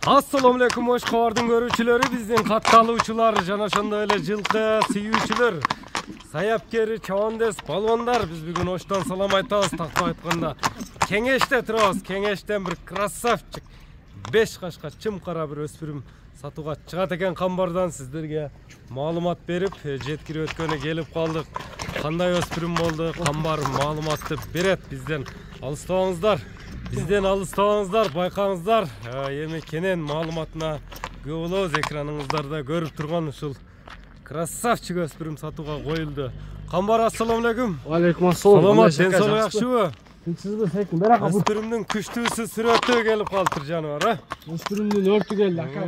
Assalamu alaikum hoş kavardın görүүчүлөрү, биздин катталуучулар жана ошондой эле жылкы сүйүүчүлөр, саяпкери, чабандес, балбандар. Биз бүгүн оштон салам айтабыз. Тактап айтканда Кеңеште турабыз. Кеңештен бир красавчик 5 кашка чымкара бир өспүрүм сатууга чыгат экен. Камбардан сиздерге маалымат берип, жеткирип өткөнү келип калдык. Кандай өспүрүм болду, камбар маалыматты берет. Бизден алыстабаңыздар, байкаңыздар. Эми кенен маалыматына күбө болобуз. Экраныңыздарда көрүп турган ушул красавчик өспүрүм сатууга коюлду. Камбар, ассаламу алейкум. Алейкум ассалам. Саламат, ден соолук жакшыбы? Сизби секин берака. Өспүрүмдүн күчтүүсү сүрөтү келип калыптыр жаныбар, Өспүрүмдүн өртү келди, ака.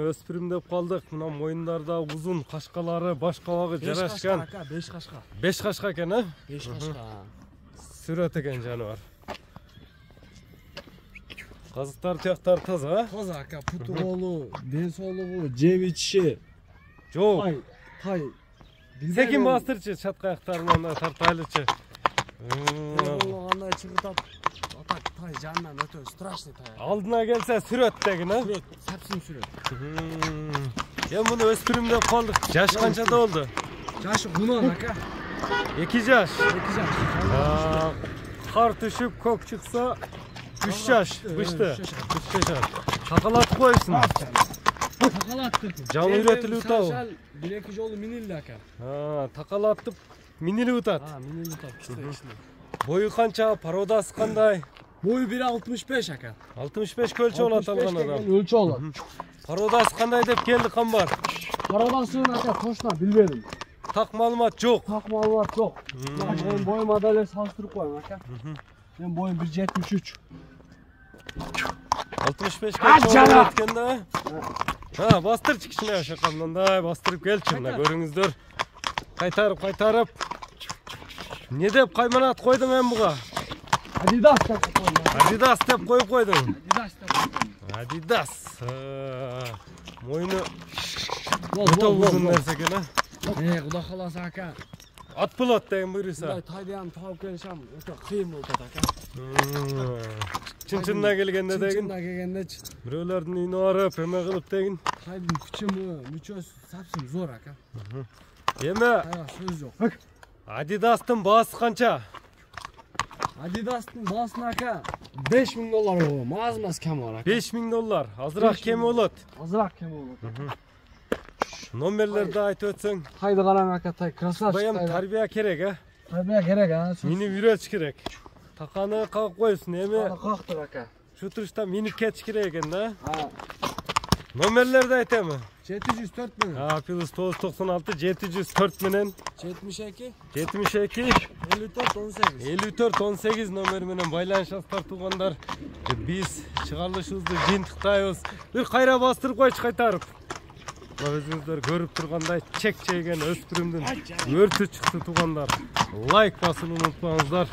Өспүрүм деп калдык. Мына моюндарда узун, кашкалары, баш кабагы жарашкан. 5 кашка. 5 кашка экен, а? 5 кашка. Сүрөт экен жаныбар. Казыктар, тияктар таза, а? Таза, ака. Путу болу, ден соолугу, жеп ичиши. Жок. Тай. Секин бастырчы, чатка аяктарынан тартайлычы. Кандай чыгытат. Атак тай жанынан өтө страшный тай. Алдына келсе сүрөт деген, а? Сүрөт, сапсын сүрөт. Эми муну өспүрүм деп калдык. Жаш канчада болду? Жашы гунан, ака. 2 жаш. 2 жаш. Кар түшүп, көк чыкса 3 жаш, бышты. 3 жаш. Такалатып коюшсун. Такалаттып. Жаны үйрөтүлүп атабы? 1-2 жолу минилди, ака. Такалатып минилип атат. Минилип атат. Бою канча, породасы кандай? Бою 1.65, ака. 65 өлчө болот алган адам. Өлчө болот. Породасы кандай деп келди камбар? Породасын, ака, точно билбедим. Так маалымат жок. Так маалымат жок. Мен боюма деле салыштырып коем, ака. Мен боюм 1.73. 65 өлчө экен да. Бастырчы кичине ошока мындай бастырып келчи, мына көрүңүздөр. Кайтарып. Не деп кайманат койдуң эми буга? Адидас деп койдум. Адидас деп коюп койдуң. Адидас деп койдум. Адидас. Моюну өтө узун нерсе экен, а? Кудай кааласа, ака. Ат болот деген буйруса. Мындай тайдан таап келишем өтө кыйын болот, ака. Чын-чынына келгенде деген. Чынчынына келгендечи. Бирөөлөрдүн үйүнө барып, эме кылып деген. Тайдын күчүмү, мүчөсү сапсын зор, ака. Эми Тайга сөз жок. Адидастын баасы канча? Адидастын баасына, ака, $5000 болом. Аз кем бар, ака. $5000. Азыраак кеми болот. Азыраак кем болот. Номерлерди айтып өтсөң. Тайды караң, ака, тай красавчик. Баям тарбия керек, а? Тарбия керек, а? Минип үйрөтүш керек. Таканы кагып коюпсуң, эми Кактыр, ака. şu turuşta minip ketиш керек экен да. Номерлерди айтамы? 704 менен. Плюс 996 704 менен 72 54 18. 5418 номер менен байланышасыздар туугандар. Биз чыгарылышыбызды жыйынтыктайбыз. Бир кайра бастырып койчу кайтарып. Өзүңүздөр көрүп тургандай чек чейген өспүрүмдүн өртү чыкты туугандар. Лайк басууну унутпаңыздар.